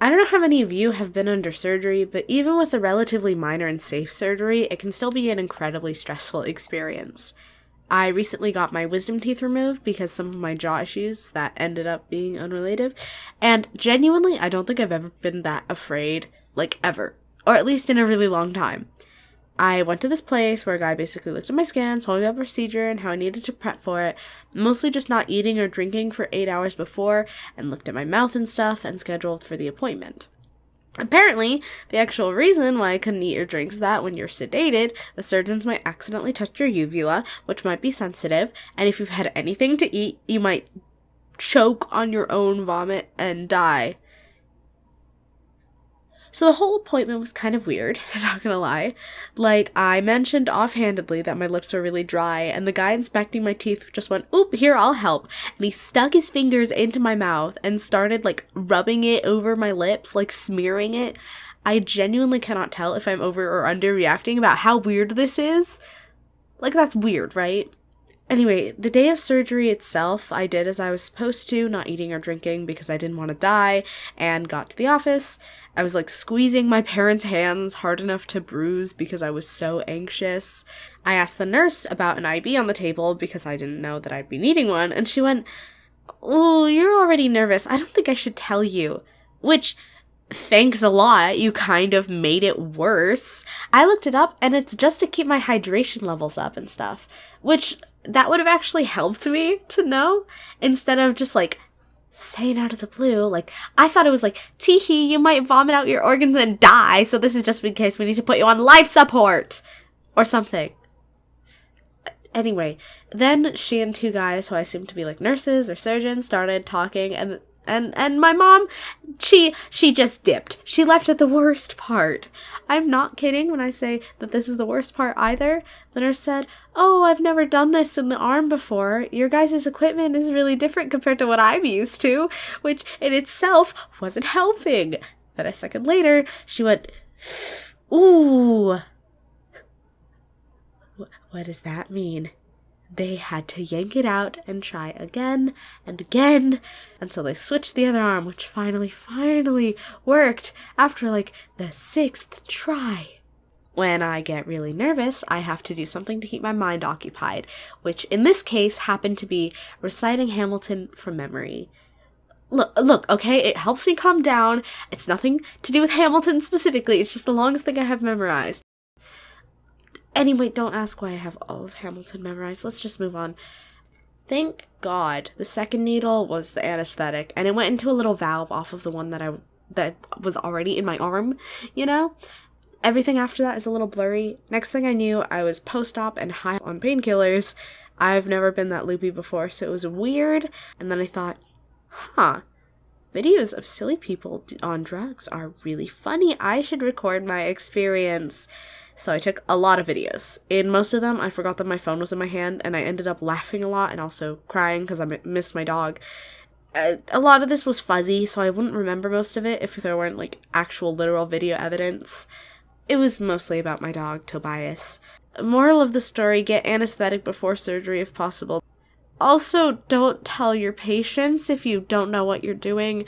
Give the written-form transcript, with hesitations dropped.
I don't know how many of you have been under surgery, but even with a relatively minor and safe surgery, it can still be an incredibly stressful experience. I recently got my wisdom teeth removed because some of my jaw issues that ended up being unrelated, and genuinely, I don't think I've ever been that afraid, like ever, or at least in a really long time. I went to this place where a guy basically looked at my scans, told me about the procedure and how I needed to prep for it, mostly just not eating or drinking for 8 hours before, and looked at my mouth and stuff and scheduled for the appointment. Apparently, the actual reason why I couldn't eat or drink is that when you're sedated, the surgeons might accidentally touch your uvula, which might be sensitive, and if you've had anything to eat, you might choke on your own vomit and die. So the whole appointment was kind of weird, I'm not gonna lie. Like, I mentioned offhandedly that my lips were really dry, and the guy inspecting my teeth just went, "Oop, here, I'll help." And he stuck his fingers into my mouth and started, like, rubbing it over my lips, like, smearing it. I genuinely cannot tell if I'm over or underreacting about how weird this is. Like, that's weird, right? Anyway, the day of surgery itself, I did as I was supposed to, not eating or drinking because I didn't want to die, and got to the office. I was, like, squeezing my parents' hands hard enough to bruise because I was so anxious. I asked the nurse about an IV on the table because I didn't know that I'd be needing one, and she went, "Oh, you're already nervous. I don't think I should tell you." Which, thanks a lot, you kind of made it worse. I looked it up, and it's just to keep my hydration levels up and stuff, which that would have actually helped me to know, instead of just, like, saying out of the blue. Like, I thought it was like, "Teehee, you might vomit out your organs and die, so this is just in case we need to put you on life support," or something. Anyway, then she and two guys who I assumed to be, like, nurses or surgeons started talking, and my mom, she just dipped. She left at the worst part. I'm not kidding when I say that this is the worst part either. The nurse said, "Oh, I've never done this in the arm before. Your guys' equipment is really different compared to what I'm used to," which in itself wasn't helping. But a second later, she went, "Ooh." What does that mean? They had to yank it out and try again and again until they switched the other arm, which finally worked after, like, the 6th try. When I get really nervous, I have to do something to keep my mind occupied, which in this case happened to be reciting Hamilton from memory. Look, okay, it helps me calm down. It's nothing to do with Hamilton specifically. It's just the longest thing I have memorized. Anyway, don't ask why I have all of Hamilton memorized. Let's just move on. Thank God the second needle was the anesthetic, and it went into a little valve off of the one that was already in my arm, you know? Everything after that is a little blurry. Next thing I knew, I was post-op and high on painkillers. I've never been that loopy before, so it was weird. And then I thought, videos of silly people on drugs are really funny. I should record my experience. So I took a lot of videos. In most of them, I forgot that my phone was in my hand, and I ended up laughing a lot and also crying because I missed my dog. A lot of this was fuzzy, so I wouldn't remember most of it if there weren't, like, actual literal video evidence. It was mostly about my dog, Tobias. Moral of the story, get anesthetic before surgery if possible. Also, don't tell your patients if you don't know what you're doing.